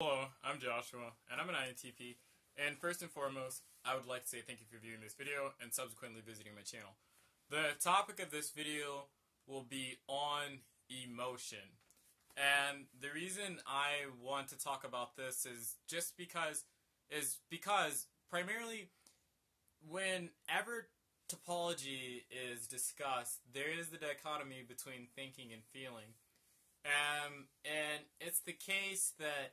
Hello, I'm Joshua, and I'm an INTP, and first and foremost, I would like to say thank you for viewing this video and subsequently visiting my channel. The topic of this video will be on emotion, and the reason I want to talk about this is just because primarily whenever topology is discussed, there is the dichotomy between thinking and feeling. And it's the case that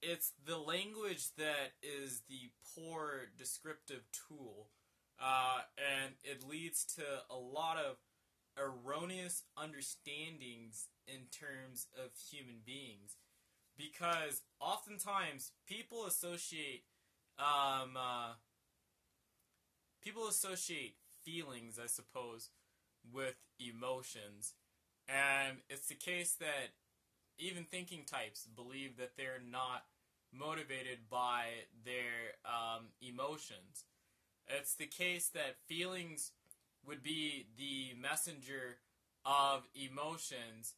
it's the language that is the poor descriptive tool, and it leads to a lot of erroneous understandings in terms of human beings, because oftentimes people associate feelings, I suppose, with emotions, and it's the case that even thinking types believe that they're not motivated by their emotions. It's the case that feelings would be the messenger of emotions,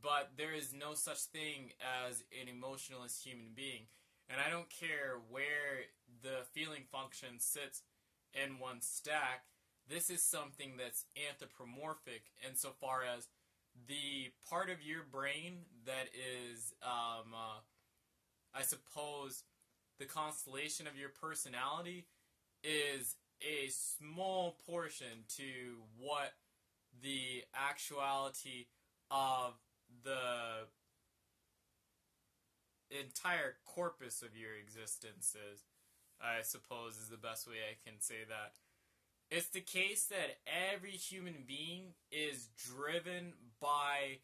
but there is no such thing as an emotionless human being. And I don't care where the feeling function sits in one stack, this is something that's anthropomorphic insofar as the part of your brain that is, I suppose, the constellation of your personality is a small portion to what the actuality of the entire corpus of your existence is, I suppose, is the best way I can say that. It's the case that every human being is driven by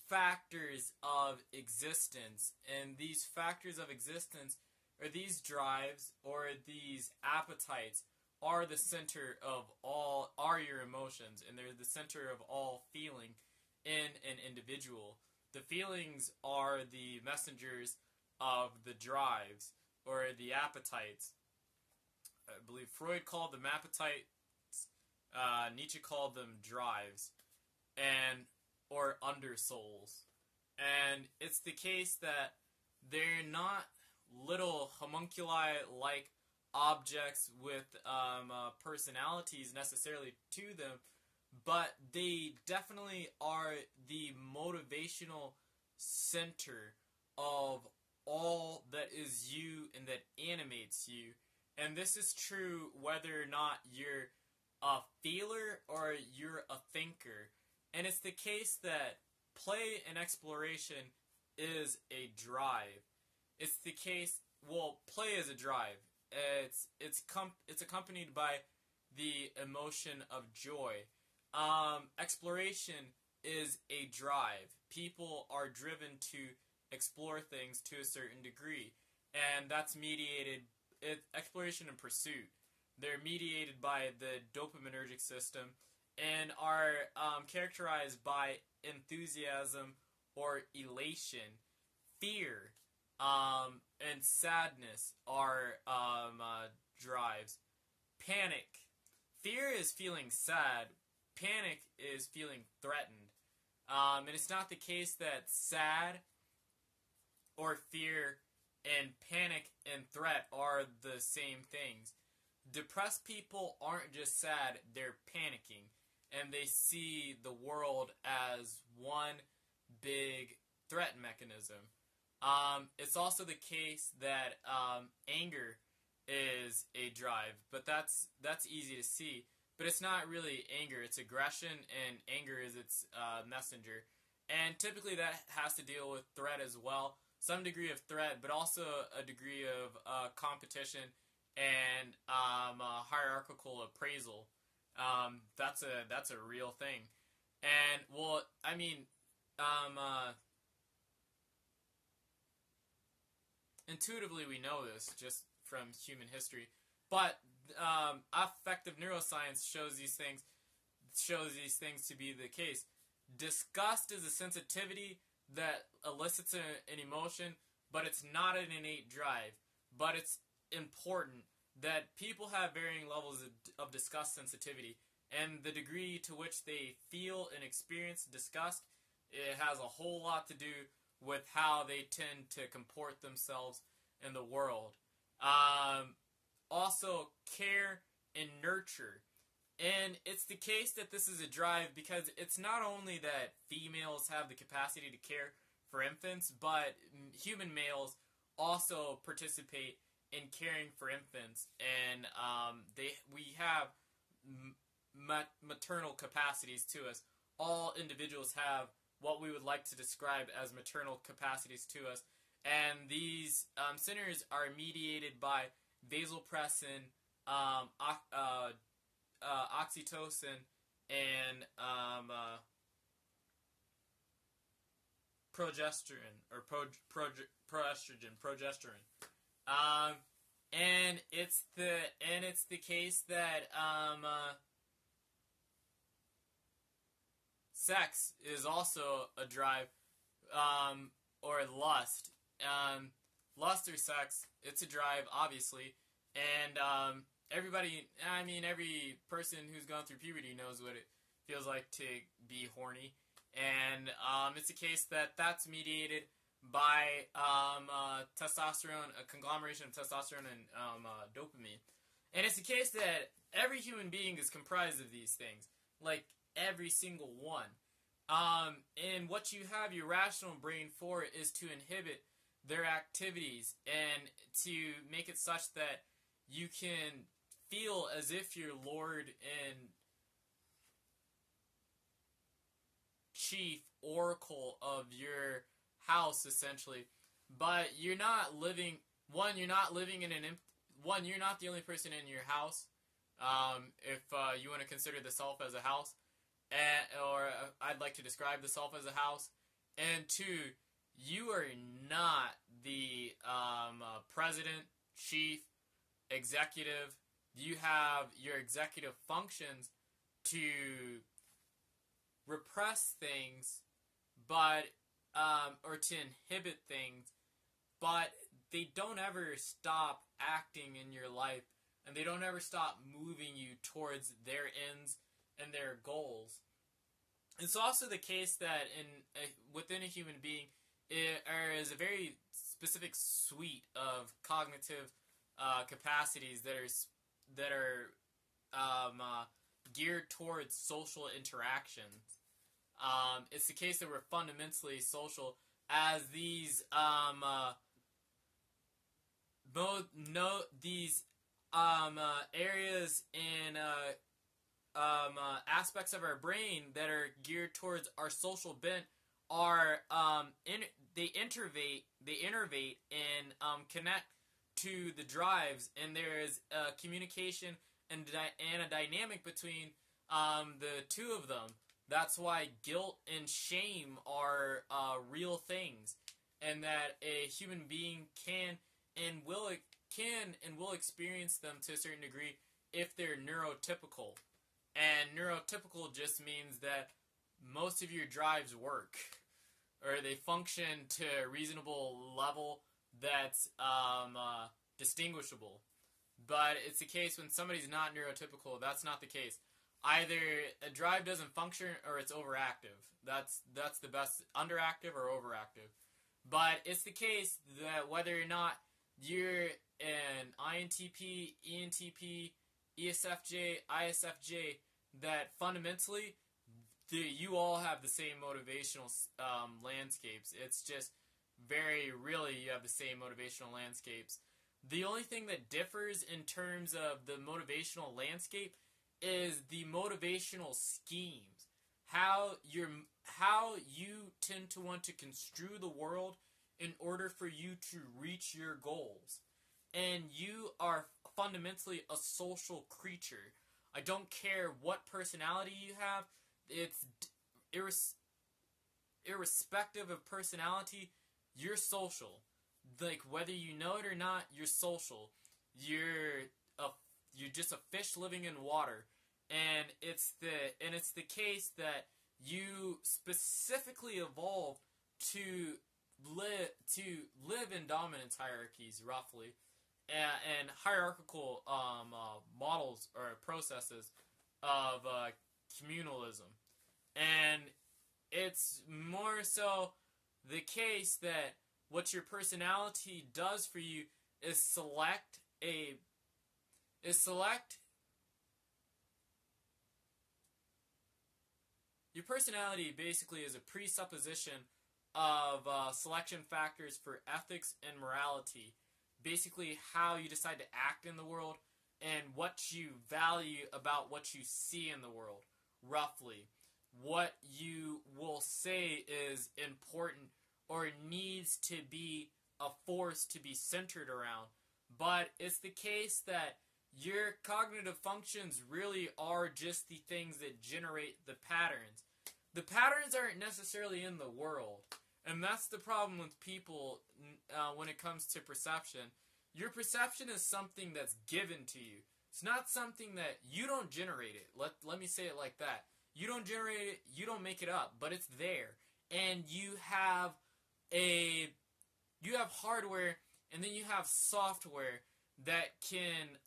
factors of existence, and these factors of existence, or these drives, or these appetites, are the center of all, are your emotions, and they're the center of all feeling in an individual. The feelings are the messengers of the drives, or the appetites. I believe Freud called them appetites, Nietzsche called them drives, or undersouls. And it's the case that they're not little homunculi-like objects with personalities necessarily to them, but they definitely are the motivational center of all that is you and that animates you. And this is true whether or not you're a feeler or you're a thinker. And it's the case that play and exploration is a drive. It's the case, well, play is a drive. It's accompanied by the emotion of joy. Exploration is a drive. People are driven to explore things to a certain degree, and that's mediated. Exploration and pursuit. They're mediated by the dopaminergic system and are characterized by enthusiasm or elation. Fear and sadness are drives. Panic. Fear is feeling sad. Panic is feeling threatened. And it's not the case that sad or fear and panic and threat are the same things. Depressed people aren't just sad, they're panicking. And they see the world as one big threat mechanism. It's also the case that anger is a drive, but that's easy to see. But it's not really anger, it's aggression, and anger is its messenger. And typically that has to deal with threat as well. Some degree of threat, but also a degree of competition and hierarchical appraisal. That's a real thing. And, well, I mean, intuitively we know this just from human history, but affective neuroscience shows these things to be the case. Disgust is a sensitivity that elicits an emotion, but it's not an innate drive. But it's important that people have varying levels of disgust sensitivity, and the degree to which they feel and experience disgust, it has a whole lot to do with how they tend to comport themselves in the world. Also, care and nurture. And it's the case that this is a drive because it's not only that females have the capacity to care for infants, but human males also participate in caring for infants, and we have maternal capacities to us. All individuals have what we would like to describe as maternal capacities to us, and these centers are mediated by vasopressin, oxytocin, and progesterone or progesterone. And it's the case that sex is also a drive, or lust. Lust or sex, it's a drive, obviously, and every person who's gone through puberty knows what it feels like to be horny, and it's a case that that's mediated by testosterone, a conglomeration of testosterone and dopamine. And it's the case that every human being is comprised of these things, like every single one. And what you have your rational brain for is to inhibit their activities and to make it such that you can feel as if you're Lord and chief oracle of your house, essentially. But you're not living. You're not living in you're not the only person in your house. If you want to consider the self as a house, or I'd like to describe the self as a house. And two, you are not the president, chief, executive. You have your executive functions to repress things, but or to inhibit things, but they don't ever stop acting in your life, and they don't ever stop moving you towards their ends and their goals. It's also the case that within a human being, there is a very specific suite of cognitive capacities that are geared towards social interactions. It's the case that we're fundamentally social, as these areas and aspects of our brain that are geared towards our social bent are they innervate and connect to the drives, and there is a communication and a dynamic between the two of them. That's why guilt and shame are real things, and that a human being can and will experience them to a certain degree if they're neurotypical. And neurotypical just means that most of your drives work, or they function to a reasonable level that's distinguishable. But it's the case when somebody's not neurotypical, that's not the case. Either a drive doesn't function or it's overactive. That's the best, underactive or overactive. But it's the case that whether or not you're an INTP, ENTP, ESFJ, ISFJ, that fundamentally you all have the same motivational landscapes. It's just you have the same motivational landscapes. The only thing that differs in terms of the motivational landscape is the motivational schemes. How you tend to want to construe the world in order for you to reach your goals. And you are fundamentally a social creature. I don't care what personality you have. It's irrespective of personality, you're social. Like, whether you know it or not, you're social. You're just a fish living in water. And it's the case that you specifically evolved to live in dominance hierarchies, roughly, and hierarchical models or processes of communalism. And it's more so the case that what your personality does for you is select your personality basically is a presupposition of selection factors for ethics and morality. Basically, how you decide to act in the world and what you value about what you see in the world, roughly. What you will say is important or needs to be a force to be centered around. But it's the case that your cognitive functions really are just the things that generate the patterns. The patterns aren't necessarily in the world. And that's the problem with people when it comes to perception. Your perception is something that's given to you. It's not something that you don't generate it. Let me say it like that. You don't generate it, you don't make it up, but it's there. And you have hardware, and then you have software that can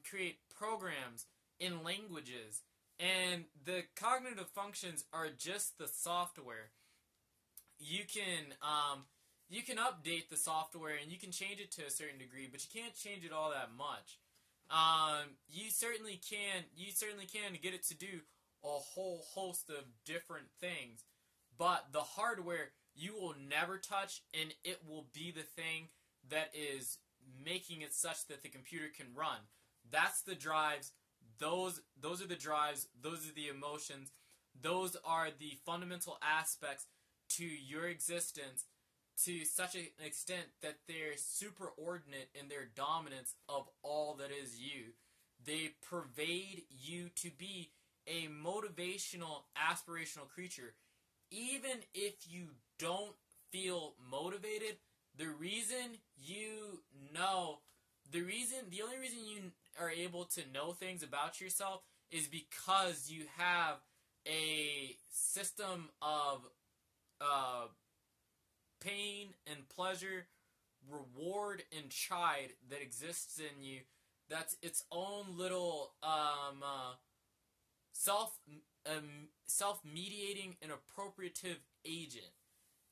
create programs in languages. And the cognitive functions are just the software. You can update the software and you can change it to a certain degree, but you can't change it all that much. You certainly can get it to do a whole host of different things, but the hardware you will never touch, and it will be the thing that is making it such that the computer can run. That's the drives. Those are the drives. Those are the emotions. Those are the fundamental aspects to your existence, to such an extent that they're superordinate in their dominance of all that is you. They pervade you to be a motivational, aspirational creature. Even if you don't feel motivated, the only reason you are able to know things about yourself is because you have a system of pain and pleasure, reward and chide that exists in you. That's its own little self-mediating and appropriative agent.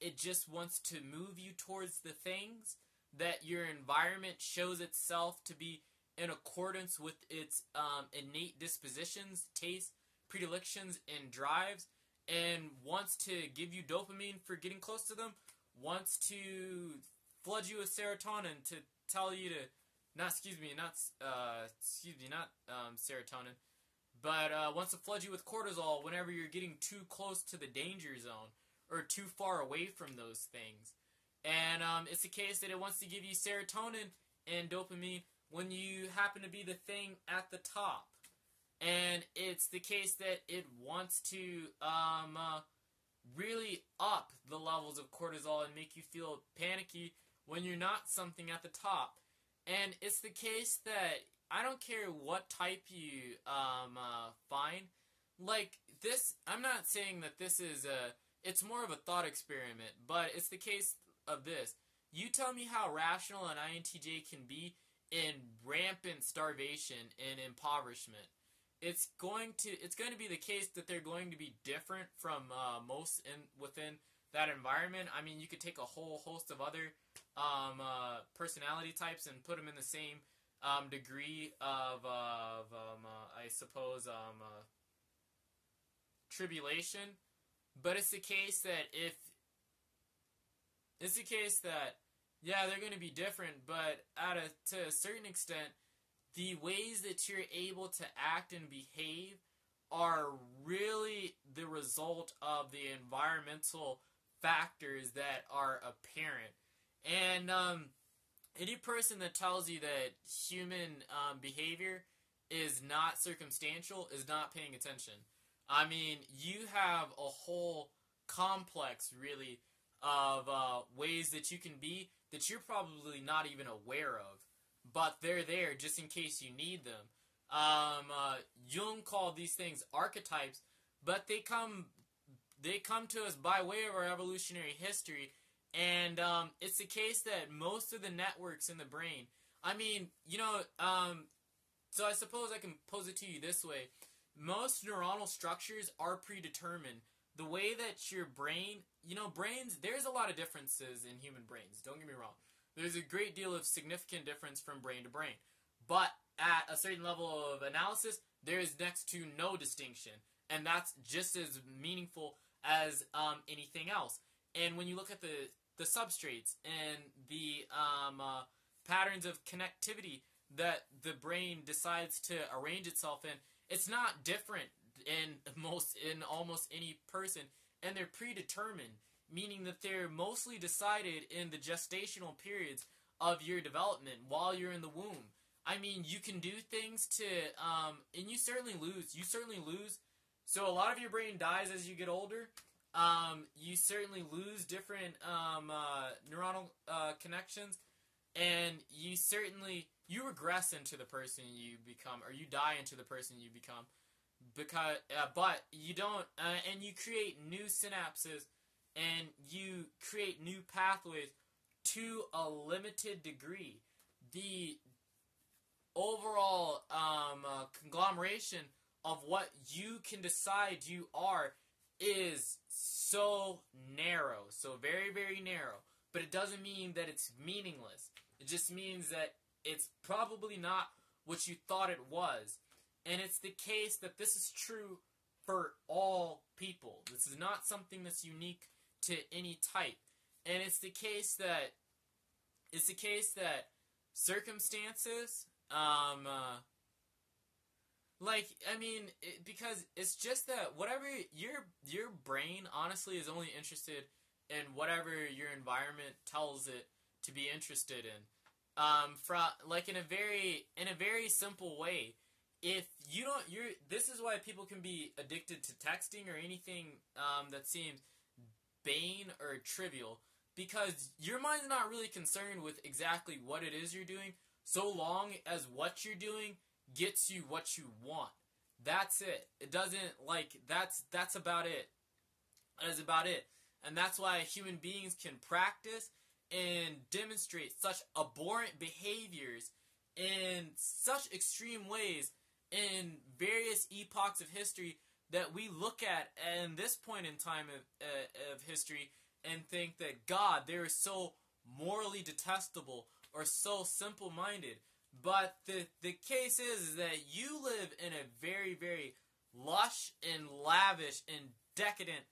It just wants to move you towards the things that your environment shows itself to be in accordance with its innate dispositions, tastes, predilections, and drives, and wants to give you dopamine for getting close to them, wants to flood you with serotonin to tell you to, not serotonin, but wants to flood you with cortisol whenever you're getting too close to the danger zone or too far away from those things. And it's the case that it wants to give you serotonin and dopamine when you happen to be the thing at the top. And it's the case that it wants to really up the levels of cortisol and make you feel panicky when you're not something at the top. And it's the case that I don't care what type you find. Like this, I'm not saying that this is it's more of a thought experiment, but it's the case of this. You tell me how rational an INTJ can be in rampant starvation and impoverishment. It's going to be the case that they're going to be different from most within that environment. I mean, you could take a whole host of other personality types and put them in the same degree of I suppose tribulation. But it's the case that yeah, they're going to be different, but to a certain extent, the ways that you're able to act and behave are really the result of the environmental factors that are apparent. And any person that tells you that human behavior is not circumstantial is not paying attention. I mean, you have a whole complex, really, of ways that you can be that you're probably not even aware of. But they're there just in case you need them. Jung called these things archetypes, but they come to us by way of our evolutionary history, and it's the case that most of the networks in the brain, I mean, so I suppose I can pose it to you this way. Most neuronal structures are predetermined the way that your brain, brains, there's a lot of differences in human brains. Don't get me wrong. There's a great deal of significant difference from brain to brain. But at a certain level of analysis, there is next to no distinction. And that's just as meaningful as anything else. And when you look at the substrates and the patterns of connectivity that the brain decides to arrange itself in, it's not different in almost any person, and they're predetermined, meaning that they're mostly decided in the gestational periods of your development while you're in the womb. I mean, you can do things to, and you certainly lose. So a lot of your brain dies as you get older. You certainly lose different neuronal connections, and you regress into the person you become, or you die into the person you become, but you don't, and you create new synapses, and you create new pathways to a limited degree. The overall conglomeration of what you can decide you are is so narrow, so very, very narrow. But it doesn't mean that it's meaningless. It just means that it's probably not what you thought it was. And it's the case that this is true for all people. This is not something that's unique to any type. And it's the case that circumstances, because it's just that whatever your brain honestly is only interested in whatever your environment tells it to be interested in. In a very simple way, if you don't, this is why people can be addicted to texting or anything that seems bane or trivial, because your mind's not really concerned with exactly what it is you're doing, so long as what you're doing gets you what you want. That's it. It doesn't, that's about it. That is about it. And that's why human beings can practice and demonstrate such abhorrent behaviors in such extreme ways in various epochs of history that we look at this point in time of history and think that, God, they're so morally detestable or so simple-minded. But the case is that you live in a very, very lush and lavish and decadent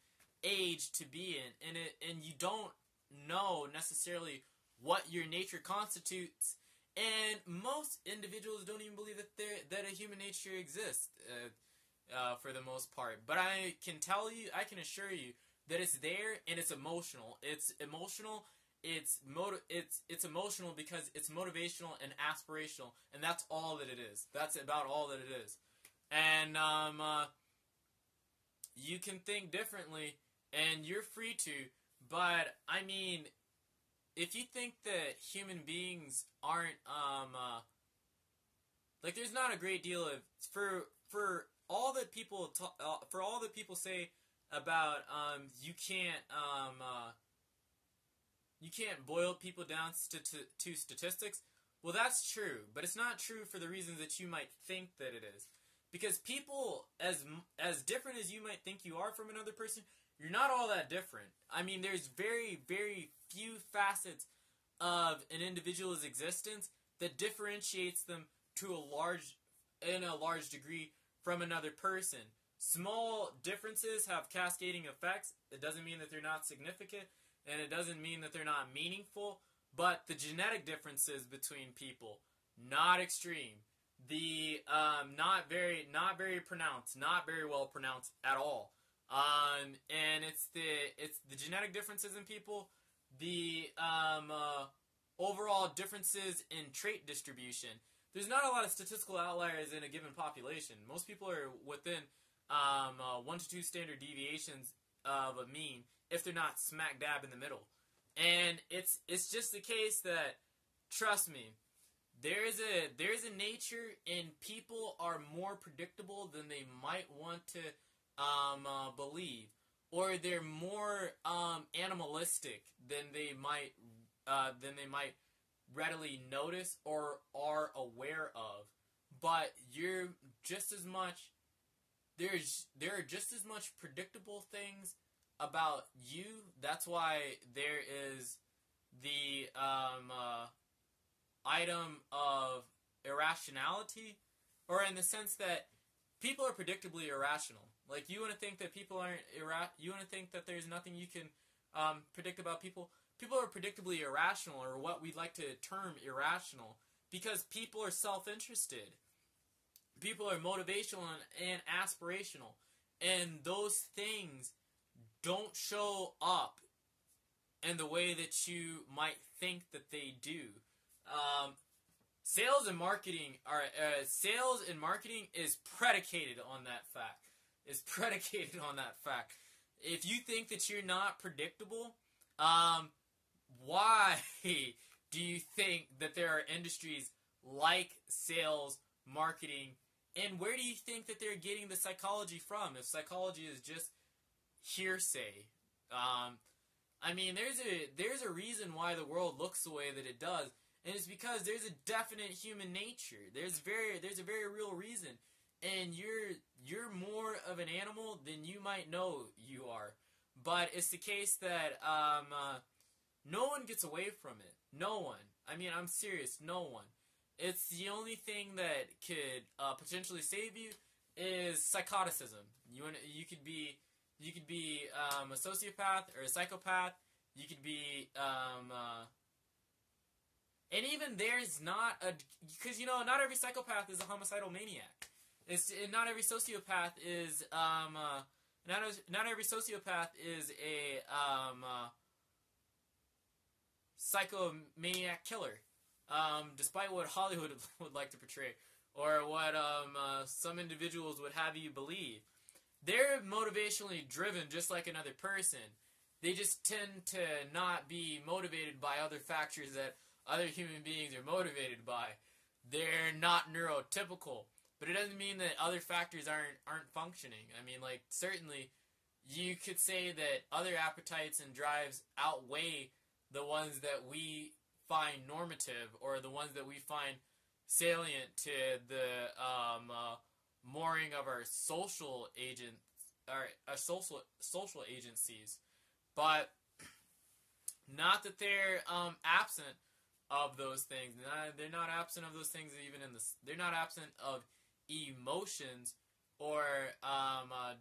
age to be in, and you don't know necessarily what your nature constitutes. And most individuals don't even believe that a human nature exists for the most part. But I can assure you that it's there, and it's emotional. It's emotional. It's emotional because it's motivational and aspirational, and that's all that it is. That's about all that it is. And you can think differently, and you're free to. But I mean, if you think that human beings aren't there's not a great deal of for all that people say about you can't boil people down to statistics. Well, that's true, but it's not true for the reasons that you might think that it is. Because people, as different as you might think you are from another person, you're not all that different. I mean, there's very, very few facets of an individual's existence that differentiates them in a large degree from another person. Small differences have cascading effects. It doesn't mean that they're not significant, and it doesn't mean that they're not meaningful. But the genetic differences between people, not extreme. The not very pronounced, not very well pronounced at all. And it's the genetic differences in people, the overall differences in trait distribution. There's not a lot of statistical outliers in a given population. Most people are within 1 to 2 standard deviations of a mean, if they're not smack dab in the middle. And it's just the case that, trust me, there's a nature in people are more predictable than they might want to believe, or they're more animalistic than they might readily notice or are aware of. But you're just as much. there are just as much predictable things about you. That's why there is the item of irrationality, or in the sense that people are predictably irrational. Like, you want to think that people aren't you want to think that there's nothing you can predict about people. People are predictably irrational, or what we'd like to term irrational, because people are self-interested. People are motivational and aspirational, and those things don't show up in the way that you might think that they do. Sales and marketing is predicated on that fact. Is predicated on that fact. If you think that you're not predictable, why do you think that there are industries like sales, marketing, and where do you think that they're getting the psychology from? If psychology is just hearsay, I mean, there's a reason why the world looks the way that it does, and it's because there's a definite human nature. There's a very real reason, and you're more of an animal than you might know you are. But it's the case that no one gets away from it. No one. I mean, I'm serious. No one. It's the only thing that could potentially save you is psychoticism. You could be a sociopath or a psychopath. You could be and even there's not a, because not every psychopath is a homicidal maniac. Not every sociopath is not every sociopath is a psychomaniac killer. Despite what Hollywood would like to portray, or what some individuals would have you believe. They're motivationally driven just like another person. They just tend to not be motivated by other factors that other human beings are motivated by. They're not neurotypical. But it doesn't mean that other factors aren't functioning. I mean, like, certainly you could say that other appetites and drives outweigh the ones that we find normative, or the ones that we find salient to the mooring of our social agents, our social agencies. But not that they're absent of those things. They're not absent of those things even in this. They're not absent of emotions or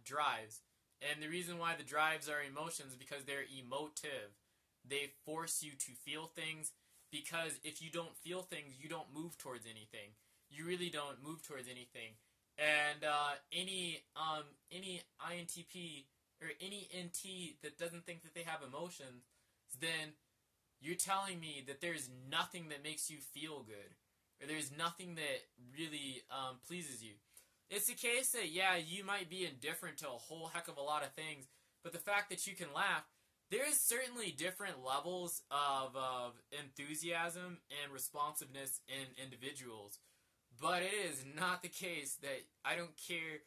drives. And the reason why the drives are emotions is because they're emotive. They force you to feel things, because if you don't feel things, you don't move towards anything. You really don't move towards anything. And any INTP or any NT that doesn't think that they have emotions, then you're telling me that there's nothing that makes you feel good, or there's nothing that really pleases you. It's the case that, yeah, you might be indifferent to a whole heck of a lot of things, but the fact that you can laugh, there's certainly different levels of enthusiasm and responsiveness in individuals. But it is not the case that I don't care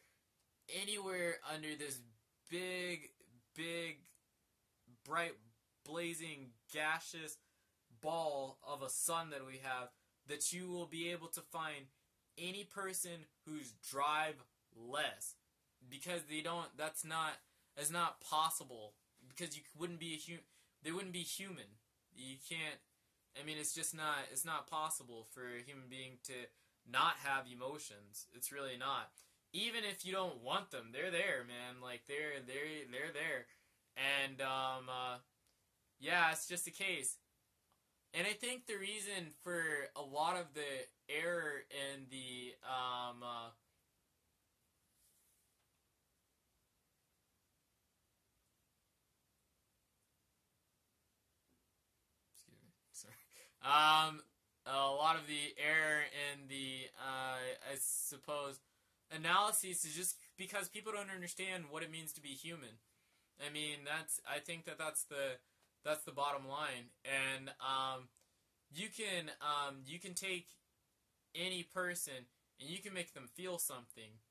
anywhere under this big, bright, blazing, gaseous ball of a sun that we have, that you will be able to find any person who's drive-less. Because that's not possible. Because you wouldn't be they wouldn't be human. You can't, I mean, it's not possible for a human being to not have emotions. It's really not. Even if you don't want them, they're there, man. Like, they're there. And, yeah, it's just a case. And I think the reason for a lot of the error in the, excuse me, sorry. A lot of the error in the, I suppose, analysis is just because people don't understand what it means to be human. I mean, I think that's the bottom line. And you can take any person and you can make them feel something.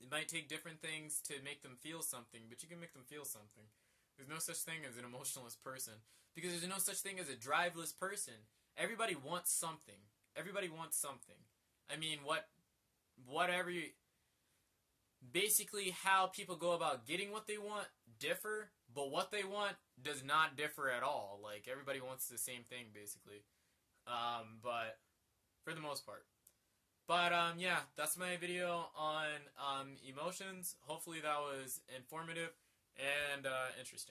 It might take different things to make them feel something, but you can make them feel something. There's no such thing as an emotionless person, because there's no such thing as a driveless person. Everybody wants something. Everybody wants something. I mean, whatever you... basically how people go about getting what they want differ, but what they want does not differ at all. Like, everybody wants the same thing, basically. But for the most part. But, yeah, that's my video on emotions. Hopefully that was informative and interesting.